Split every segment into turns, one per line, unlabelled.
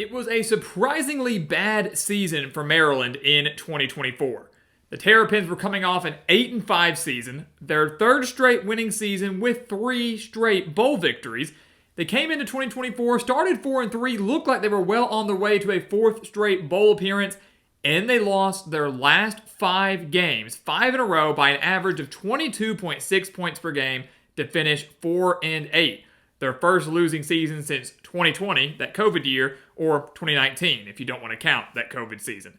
It was a surprisingly bad season for Maryland in 2024. The Terrapins were coming off an 8-5 season, their third straight winning season with 3 straight bowl victories. They came into 2024, started 4-3, looked like they were well on their way to a 4th straight bowl appearance, and they lost their last 5 games, 5 in a row, by an average of 22.6 points per game to finish 4-8. Their first losing season since 2020, that COVID year, or 2019, if you don't want to count that COVID season.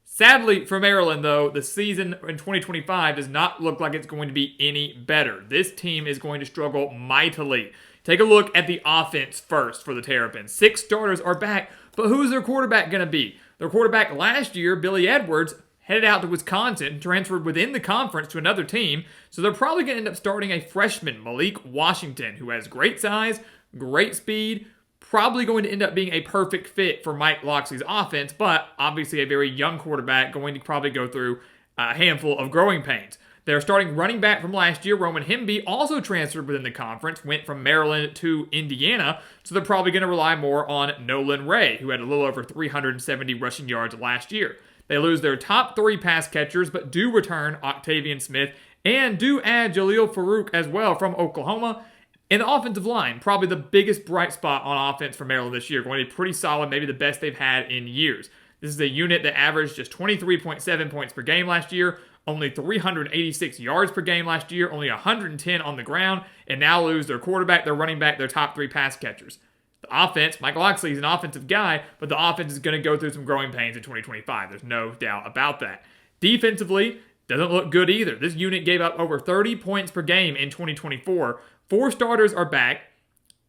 Sadly for Maryland, though, the season in 2025 does not look like it's going to be any better. This team is going to struggle mightily. Take a look at the offense first for the Terrapins. 6 starters are back, but who's their quarterback going to be? Their quarterback last year, Billy Edwards, headed out to Wisconsin, transferred within the conference to another team, so they're probably going to end up starting a freshman, Malik Washington, who has great size, great speed, probably going to end up being a perfect fit for Mike Locksley's offense, but obviously a very young quarterback going to probably go through a handful of growing pains. They're starting running back from last year, Roman Hemby, also transferred within the conference, went from Maryland to Indiana, so they're probably going to rely more on Nolan Ray, who had a little over 370 rushing yards last year. They lose their top 3 pass catchers, but do return Octavian Smith and do add Jaleel Farouk as well from Oklahoma. In the offensive line, probably the biggest bright spot on offense for Maryland this year, going to be pretty solid, maybe the best they've had in years. This is a unit that averaged just 23.7 points per game last year, only 386 yards per game last year, only 110 on the ground, and now lose their quarterback, their running back, their top 3 pass catchers. The offense, Michael Locksley is an offensive guy, but the offense is going to go through some growing pains in 2025. There's no doubt about that. Defensively, doesn't look good either. This unit gave up over 30 points per game in 2024. 4 starters are back,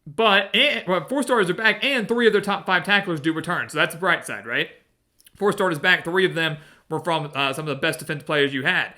and 3 of their top 5 tacklers do return. So that's the bright side, right? 4 starters back, 3 of them were from some of the best defensive players you had.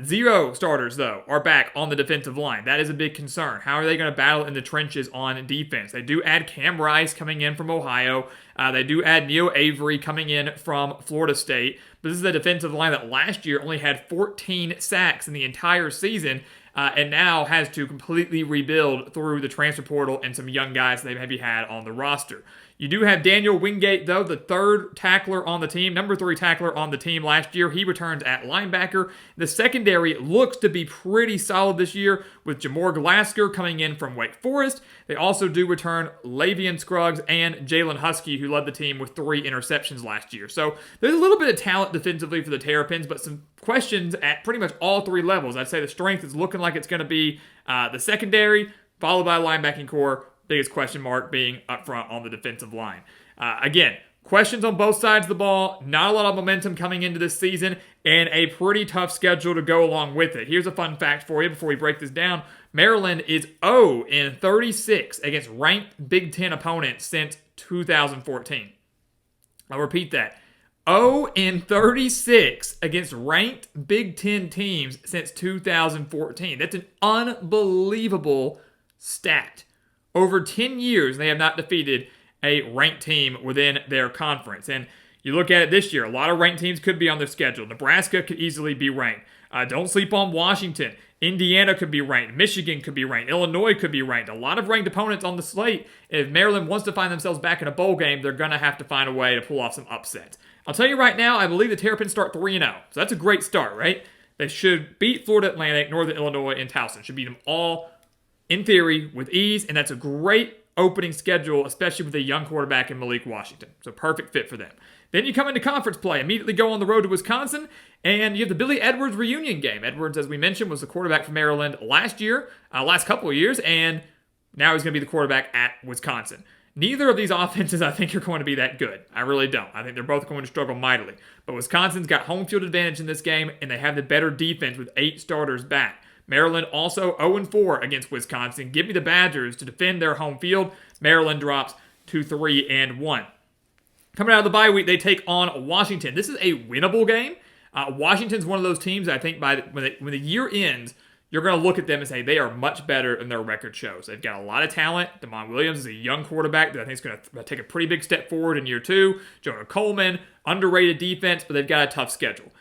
0 starters, though, are back on the defensive line. That is a big concern. How are they going to battle in the trenches on defense? They do add Cam Rice coming in from Ohio. They do add Neil Avery coming in from Florida State. But this is a defensive line that last year only had 14 sacks in the entire season, and now has to completely rebuild through the transfer portal and some young guys they maybe had on the roster. You do have Daniel Wingate, though, the 3rd tackler on the team, number 3 tackler on the team last year. He returns at linebacker. The secondary looks to be pretty solid this year with Jamor Glasker coming in from Wake Forest. They also do return Lavian Scruggs and Jalen Husky, who led the team with 3 interceptions last year. So there's a little bit of talent defensively for the Terrapins, but some questions at pretty much all 3 levels. I'd say the strength is looking like it's going to be the secondary, followed by linebacking core. Biggest question mark being up front on the defensive line. Again, questions on both sides of the ball, not a lot of momentum coming into this season, and a pretty tough schedule to go along with it. Here's a fun fact for you before we break this down. Maryland is 0-36 against ranked Big Ten opponents since 2014. I'll repeat that. 0-36 against ranked Big Ten teams since 2014. That's an unbelievable stat. Over 10 years, they have not defeated a ranked team within their conference. And you look at it this year, a lot of ranked teams could be on their schedule. Nebraska could easily be ranked. Don't sleep on Washington. Indiana could be ranked. Michigan could be ranked. Illinois could be ranked. A lot of ranked opponents on the slate. If Maryland wants to find themselves back in a bowl game, they're going to have to find a way to pull off some upsets. I'll tell you right now, I believe the Terrapins start 3-0. So that's a great start, right? They should beat Florida Atlantic, Northern Illinois, and Towson. Should beat them all in theory, with ease, and that's a great opening schedule, especially with a young quarterback in Malik Washington. So perfect fit for them. Then you come into conference play, immediately go on the road to Wisconsin, and you have the Billy Edwards reunion game. Edwards, as we mentioned, was the quarterback for Maryland last couple of years, and now he's going to be the quarterback at Wisconsin. Neither of these offenses, I think, are going to be that good. I really don't. I think they're both going to struggle mightily. But Wisconsin's got home field advantage in this game, and they have the better defense with 8 starters back. Maryland also 0-4 against Wisconsin. Give me the Badgers to defend their home field. Maryland drops to 3-1. Coming out of the bye week, they take on Washington. This is a winnable game. Washington's one of those teams I think when the year ends, you're going to look at them and say they are much better than their record shows. They've got a lot of talent. Damon Williams is a young quarterback that I think is going to take a pretty big step forward in year 2. Jonah Coleman, underrated defense, but they've got a tough schedule.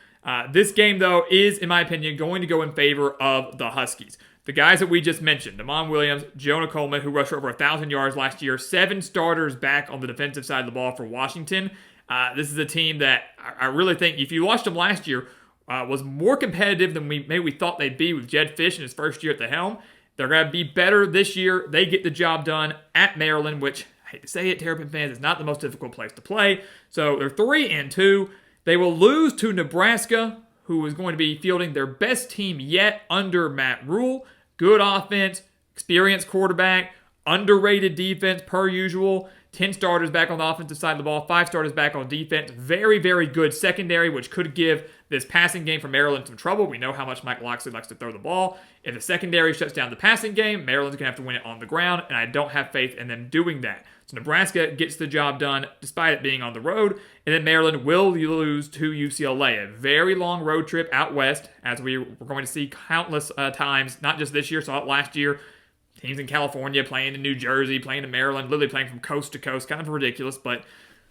This game, though, is, in my opinion, going to go in favor of the Huskies. The guys that we just mentioned, Damon Williams, Jonah Coleman, who rushed for over 1,000 yards last year, 7 starters back on the defensive side of the ball for Washington. This is a team that I really think, if you watched them last year, was more competitive than we thought they'd be with Jed Fish in his first year at the helm. They're going to be better this year. They get the job done at Maryland, which, I hate to say it, Terrapin fans, is not the most difficult place to play. So they're 3-2. They will lose to Nebraska, who is going to be fielding their best team yet under Matt Rule. Good offense, experienced quarterback, underrated defense per usual. 10 starters back on the offensive side of the ball, 5 starters back on defense. Very, very good secondary, which could give this passing game for Maryland some trouble. We know how much Mike Locksley likes to throw the ball. If the secondary shuts down the passing game, Maryland's going to have to win it on the ground, and I don't have faith in them doing that. So Nebraska gets the job done despite it being on the road, and then Maryland will lose to UCLA. A very long road trip out west, as we're going to see countless times, not just this year, saw it last year. Teams in California playing in New Jersey, playing in Maryland, literally playing from coast to coast. Kind of ridiculous, but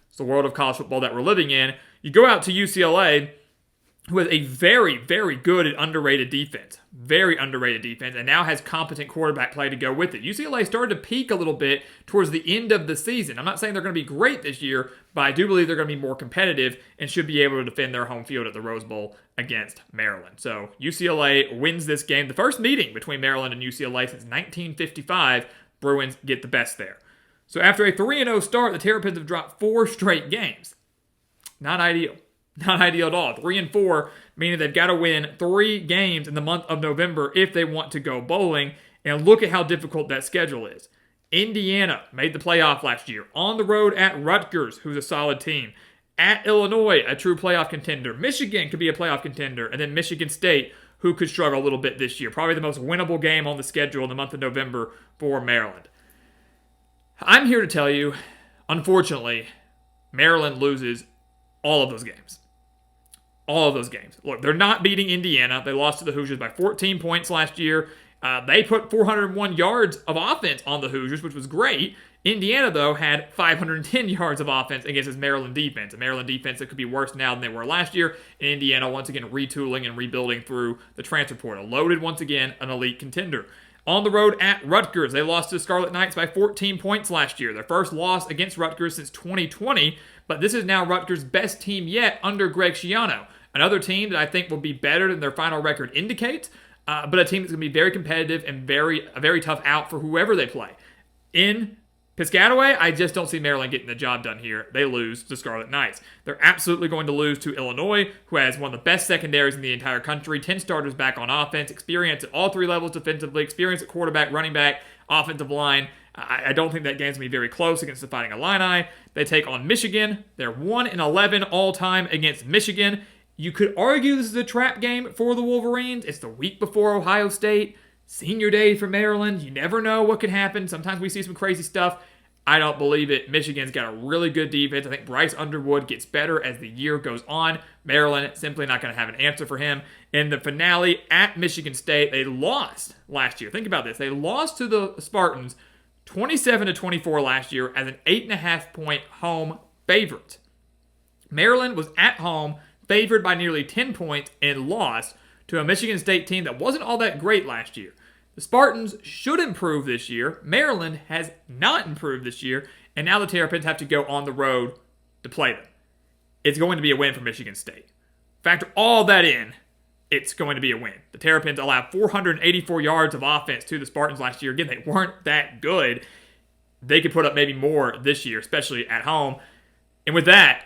it's the world of college football that we're living in. You go out to UCLA, who has a very, very good and underrated defense. Very underrated defense, and now has competent quarterback play to go with it. UCLA started to peak a little bit towards the end of the season. I'm not saying they're going to be great this year, but I do believe they're going to be more competitive and should be able to defend their home field at the Rose Bowl against Maryland. So UCLA wins this game. The first meeting between Maryland and UCLA since 1955. Bruins get the best there. So after a 3-0 start, the Terrapins have dropped 4 straight games. Not ideal. Not ideal at all. 3-4, meaning they've got to win 3 games in the month of November if they want to go bowling. And look at how difficult that schedule is. Indiana made the playoff last year. On the road at Rutgers, who's a solid team. At Illinois, a true playoff contender. Michigan could be a playoff contender. And then Michigan State, who could struggle a little bit this year. Probably the most winnable game on the schedule in the month of November for Maryland. I'm here to tell you, unfortunately, Maryland loses all of those games. All of those games. Look, they're not beating Indiana. They lost to the Hoosiers by 14 points last year. They put 401 yards of offense on the Hoosiers, which was great. Indiana, though, had 510 yards of offense against his Maryland defense. A Maryland defense that could be worse now than they were last year. And Indiana, once again, retooling and rebuilding through the transfer portal. Loaded, once again, an elite contender. On the road at Rutgers, they lost to Scarlet Knights by 14 points last year. Their first loss against Rutgers since 2020. But this is now Rutgers' best team yet under Greg Schiano. Another team that I think will be better than their final record indicates, but a team that's going to be very competitive and a very tough out for whoever they play. In Piscataway, I just don't see Maryland getting the job done here. They lose to Scarlet Knights. They're absolutely going to lose to Illinois, who has one of the best secondaries in the entire country, 10 starters back on offense, experience at all 3 levels defensively, experience at quarterback, running back, offensive line. I don't think that game's going to be very close against the Fighting Illini. They take on Michigan. They're 1-11 all-time against Michigan. You could argue this is a trap game for the Wolverines. It's the week before Ohio State. Senior day for Maryland. You never know what could happen. Sometimes we see some crazy stuff. I don't believe it. Michigan's got a really good defense. I think Bryce Underwood gets better as the year goes on. Maryland simply not going to have an answer for him. In the finale at Michigan State, they lost last year. Think about this. They lost to the Spartans 27-24 last year as an 8.5-point home favorite. Maryland was at home, favored by nearly 10 points, and lost to a Michigan State team that wasn't all that great last year. The Spartans should improve this year. Maryland has not improved this year, and now the Terrapins have to go on the road to play them. It's going to be a win for Michigan State. Factor all that in, it's going to be a win. The Terrapins allowed 484 yards of offense to the Spartans last year. Again, they weren't that good. They could put up maybe more this year, especially at home. And with that,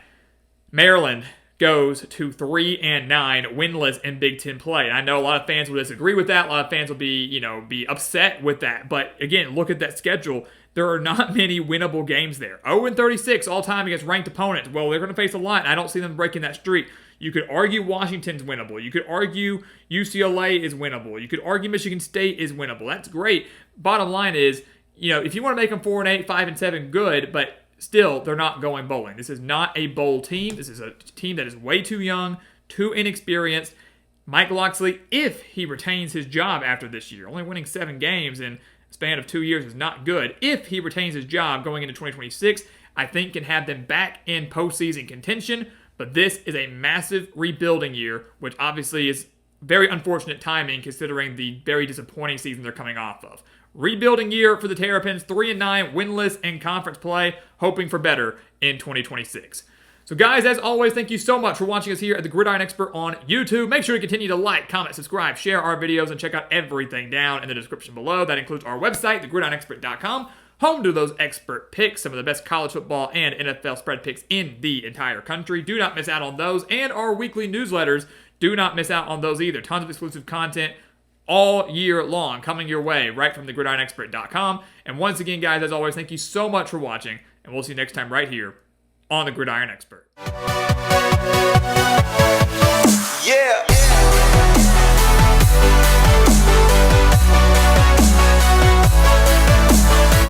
Maryland goes to 3-9, winless in Big Ten play. And I know a lot of fans will disagree with that. A lot of fans will be upset with that. But again, look at that schedule. There are not many winnable games there. 0-36 all time against ranked opponents. Well, they're going to face a lot, and I don't see them breaking that streak. You could argue Washington's winnable. You could argue UCLA is winnable. You could argue Michigan State is winnable. That's great. Bottom line is, if you want to make them 4-8, 5-7, good, but still, they're not going bowling. This is not a bowl team. This is a team that is way too young, too inexperienced. Mike Locksley, if he retains his job after this year, only winning 7 games in a span of 2 years is not good. If he retains his job going into 2026, I think can have them back in postseason contention. But this is a massive rebuilding year, which obviously is very unfortunate timing considering the very disappointing season they're coming off of. Rebuilding year for the Terrapins, 3-9, winless in conference play, hoping for better in 2026. So guys, as always, thank you so much for watching us here at the Gridiron Expert on YouTube. Make sure to continue to like, comment, subscribe, share our videos, and check out everything down in the description below. That includes our website, thegridironexpert.com, home to those expert picks, some of the best college football and NFL spread picks in the entire country. Do not miss out on those, and our weekly newsletters. Do not miss out on those either. Tons of exclusive content all year long coming your way right from thegridironexpert.com. And once again, guys, as always, thank you so much for watching, and we'll see you next time right here on the Gridiron Expert.
Yeah.